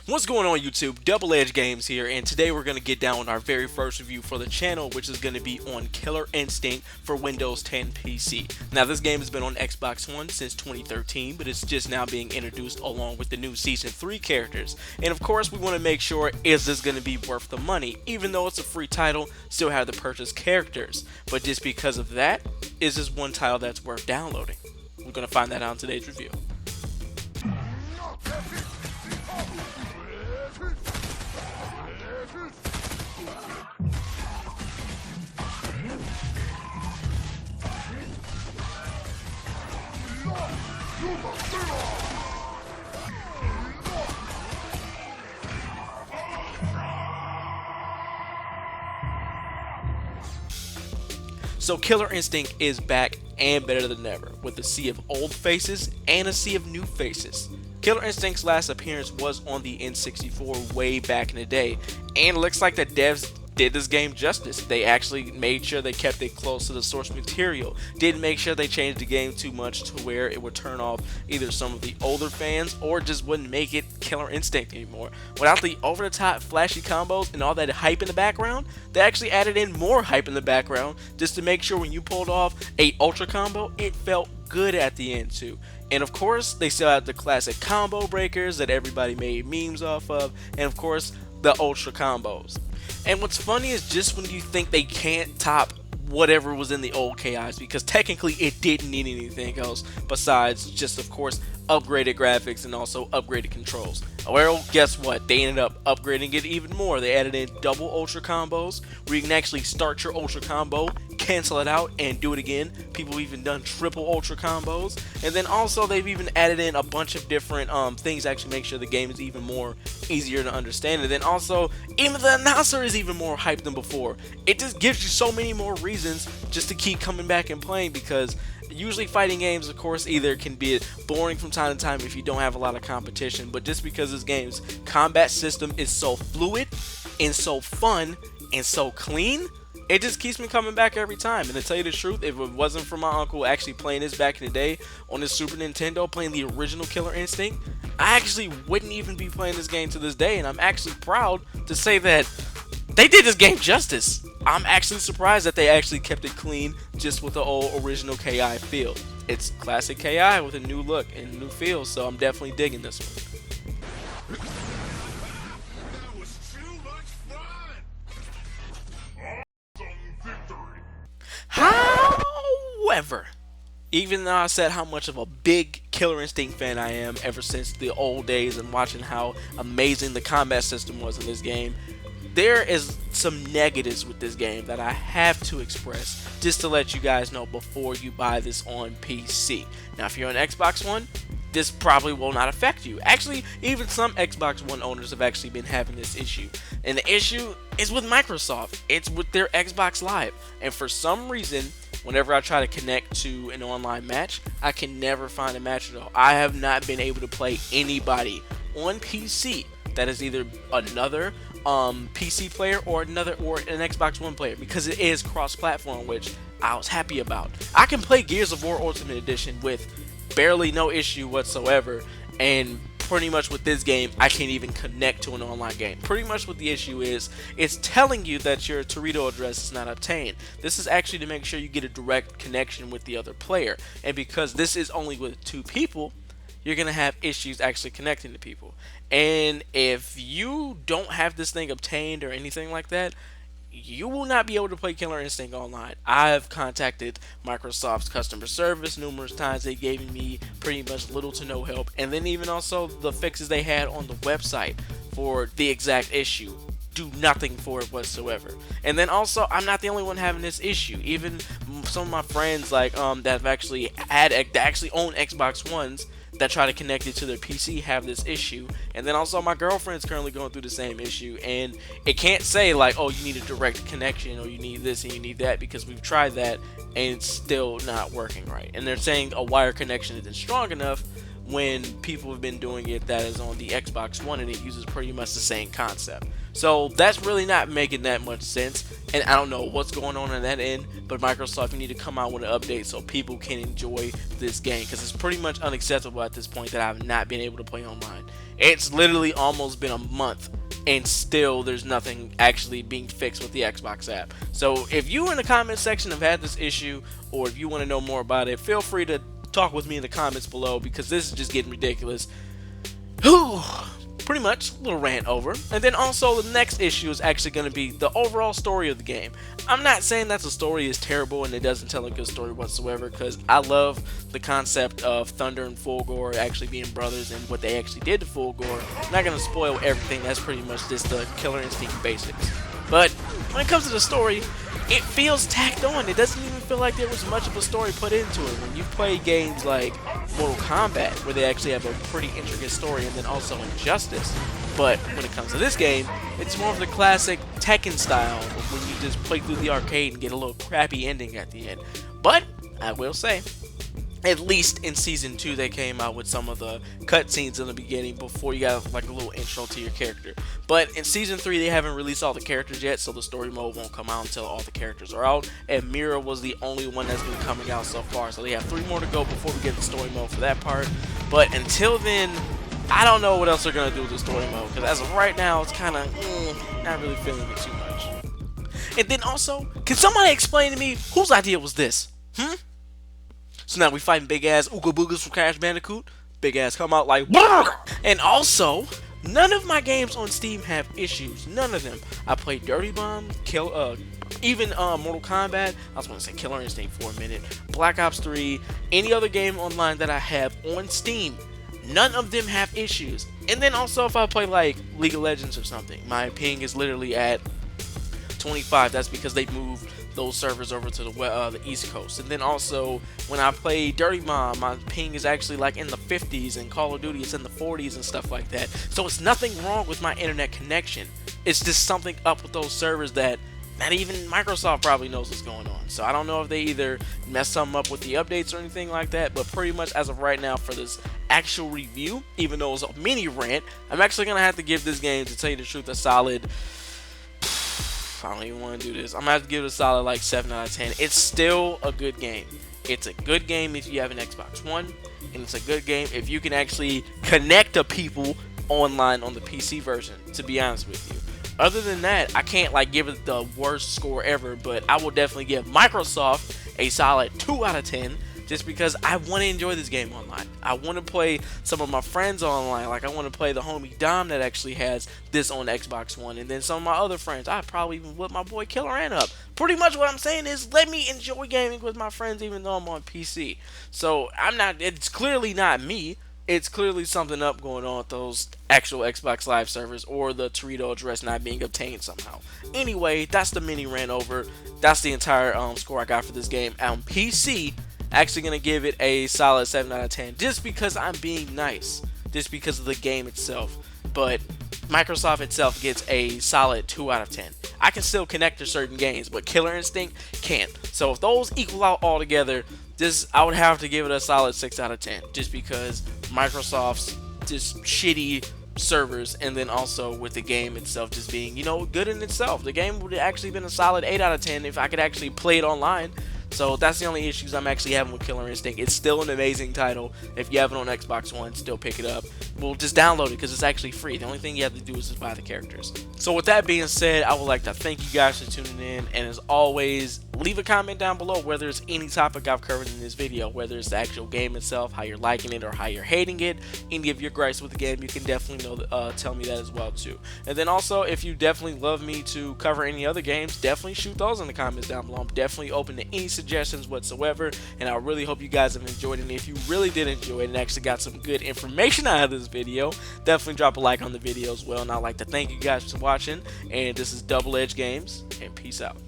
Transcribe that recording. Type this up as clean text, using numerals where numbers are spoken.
What's going on YouTube? Double Edge Games here, and today we're going to get down with our very first review for the channel, which is going to be on Killer Instinct for Windows 10 PC. Now this game has been on Xbox One since 2013, but it's just now being introduced along with the new Season 3 characters. And of course we want to make sure, is this going to be worth the money? Even though it's a free title, still have to purchase characters. But just because of that, is this one title that's worth downloading? We're going to find that out in today's review. So Killer Instinct is back and better than ever, with a sea of old faces and a sea of new faces. Killer Instinct's last appearance was on the N64 way back in the day, and it looks like the devs did this game justice. They actually made sure they kept it close to the source material. Didn't make sure they changed the game too much to where it would turn off either some of the older fans or just wouldn't make it Killer Instinct anymore. Without the over-the-top flashy combos and all that hype in the background, they actually added in more hype in the background just to make sure when you pulled off a ultra combo, it felt good at the end too. And of course, they still have the classic combo breakers that everybody made memes off of, and of course, the ultra combos. And what's funny is just when you think they can't top whatever was in the old KIs, because technically it didn't need anything else besides just, of course, upgraded graphics and also upgraded controls. Well, guess what? They ended up upgrading it even more. They added in double ultra combos where you can actually start your ultra combo, cancel it out, and do it again. People have even done triple ultra combos. And then also they've even added in a bunch of different things to actually make sure the game is even more easier to understand. And then also, even the announcer is even more hyped than before. It just gives you so many more reasons just to keep coming back and playing, because usually fighting games, of course, either can be boring from time to time if you don't have a lot of competition, but just because this game's combat system is so fluid and so fun and so clean, it just keeps me coming back every time. And to tell you the truth, if it wasn't for my uncle actually playing this back in the day on his Super Nintendo, playing the original Killer Instinct, I actually wouldn't even be playing this game to this day. And I'm actually proud to say that they did this game justice. I'm actually surprised that they actually kept it clean just with the old original KI feel. It's classic KI with a new look and new feel, so I'm definitely digging this one. That was too much fun! Awesome victory! However, even though I said how much of a big Killer Instinct fan I am ever since the old days and watching how amazing the combat system was in this game, there is some negatives with this game that I have to express just to let you guys know before you buy this on PC. Now, if you're on Xbox One, this probably will not affect you. Actually, even some Xbox One owners have actually been having this issue. And the issue is with Microsoft. It's with their Xbox Live. And for some reason, whenever I try to connect to an online match, I can never find a match at all. I have not been able to play anybody on PC that is either another PC player or an Xbox One player, because it is cross-platform, which I was happy about. I can play Gears of War Ultimate Edition with barely no issue whatsoever, and pretty much with this game I can't even connect to an online game. Pretty much what the issue is, it's telling you that your Torito address is not obtained. This is actually to make sure you get a direct connection with the other player, and because this is only with 2 people, you're gonna have issues actually connecting to people. And if you don't have this thing obtained or anything like that, you will not be able to play Killer Instinct online. I have contacted Microsoft's customer service numerous times. They gave me pretty much little to no help. And then even also the fixes they had on the website for the exact issue do nothing for it whatsoever. And then also, I'm not the only one having this issue. Even some of my friends that have actually own Xbox Ones that try to connect it to their PC have this issue. And then also my girlfriend's currently going through the same issue, and it can't say like, oh, you need a direct connection or you need this and you need that, because we've tried that and it's still not working right. And they're saying a wire connection isn't strong enough when people have been doing it that is on the Xbox One, and it uses pretty much the same concept. So that's really not making that much sense, and I don't know what's going on that end, but Microsoft, you need to come out with an update so people can enjoy this game, because it's pretty much unacceptable at this point that I've not been able to play online. It's literally almost been a month, and still there's nothing actually being fixed with the Xbox app. So if you in the comment section have had this issue, or if you want to know more about it, feel free to talk with me in the comments below, because this is just getting ridiculous. Whew. Pretty much, a little rant over. And then also the next issue is actually going to be the overall story of the game. I'm not saying that the story is terrible and it doesn't tell a good story whatsoever, because I love the concept of Thunder and Fulgore actually being brothers and what they actually did to Fulgore. I'm not going to spoil everything, that's pretty much just the Killer Instinct basics. But when it comes to the story, it feels tacked on. It doesn't even feel like there was much of a story put into it. When you play games like Mortal Kombat, where they actually have a pretty intricate story, and then also Injustice. But when it comes to this game, it's more of the classic Tekken style, when you just play through the arcade and get a little crappy ending at the end. But I will say, at least in Season 2 they came out with some of the cutscenes in the beginning before you got like a little intro to your character. But in Season 3 they haven't released all the characters yet, so the story mode won't come out until all the characters are out. And Mira was the only one that's been coming out so far, so they have 3 more to go before we get the story mode for that part. But until then, I don't know what else they're going to do with the story mode, because as of right now it's kind of not really feeling it too much. And then also, can somebody explain to me whose idea was this? So now we fighting big ass Ooga Boogas from Crash Bandicoot. Big ass come out like and also, none of my games on Steam have issues. None of them. I played Dirty Bomb, even Mortal Kombat. I was going to say Killer Instinct for a minute. Black Ops 3. Any other game online that I have on Steam, none of them have issues. And then also if I play like League of Legends or something, my ping is literally at 25. That's because they moved those servers over to the East Coast. And then also when I play Dirty Bomb, my ping is actually like in the 50s, and Call of Duty it's in the 40s and stuff like that. So it's nothing wrong with my internet connection. It's just something up with those servers that not even Microsoft probably knows what's going on. So I don't know if they either messed something up with the updates or anything like that, but pretty much as of right now for this actual review, even though it's a mini rant, I'm actually gonna have to give this game, to tell you the truth, a solid, I don't even want to do this, I'm gonna have to give it a solid like 7 out of 10. It's still a good game. It's a good game if you have an Xbox One, and it's a good game if you can actually connect to people online on the PC version, to be honest with you. Other than that, I can't like give it the worst score ever, but I will definitely give Microsoft a solid 2 out of 10, just because I want to enjoy this game online. I want to play some of my friends online. Like I want to play the homie Dom that actually has this on Xbox One, and then some of my other friends. I probably even whip my boy Killer Ant up. Pretty much what I'm saying is, let me enjoy gaming with my friends even though I'm on PC. So it's clearly not me. It's clearly something up going on with those actual Xbox Live servers, or the Torito address not being obtained somehow. Anyway, that's the mini rant over. That's the entire score I got for this game on PC. Actually gonna give it a solid 7 out of 10, just because I'm being nice, just because of the game itself. But Microsoft itself gets a solid 2 out of 10. I can still connect to certain games, but Killer Instinct can't. So if those equal out all together, I would have to give it a solid 6 out of 10, just because Microsoft's just shitty servers, and then also with the game itself just being, good in itself. The game would have actually been a solid 8 out of 10 if I could actually play it online. So that's the only issues I'm actually having with Killer Instinct. It's still an amazing title. If you have it on Xbox One, still pick it up. Well, just download it because it's actually free. The only thing you have to do is just buy the characters. So with that being said, I would like to thank you guys for tuning in. And as always, leave a comment down below whether it's any topic I've covered in this video, whether it's the actual game itself, how you're liking it or how you're hating it. Any of your gripes with the game, you can definitely tell me that as well too. And then also, if you definitely love me to cover any other games, definitely shoot those in the comments down below. I'm definitely open to any suggestions whatsoever, and I really hope you guys have enjoyed it. And if you really did enjoy it and actually got some good information out of this video, definitely drop a like on the video as well. And I'd like to thank you guys for watching, and this is Double Edge Games, and peace out.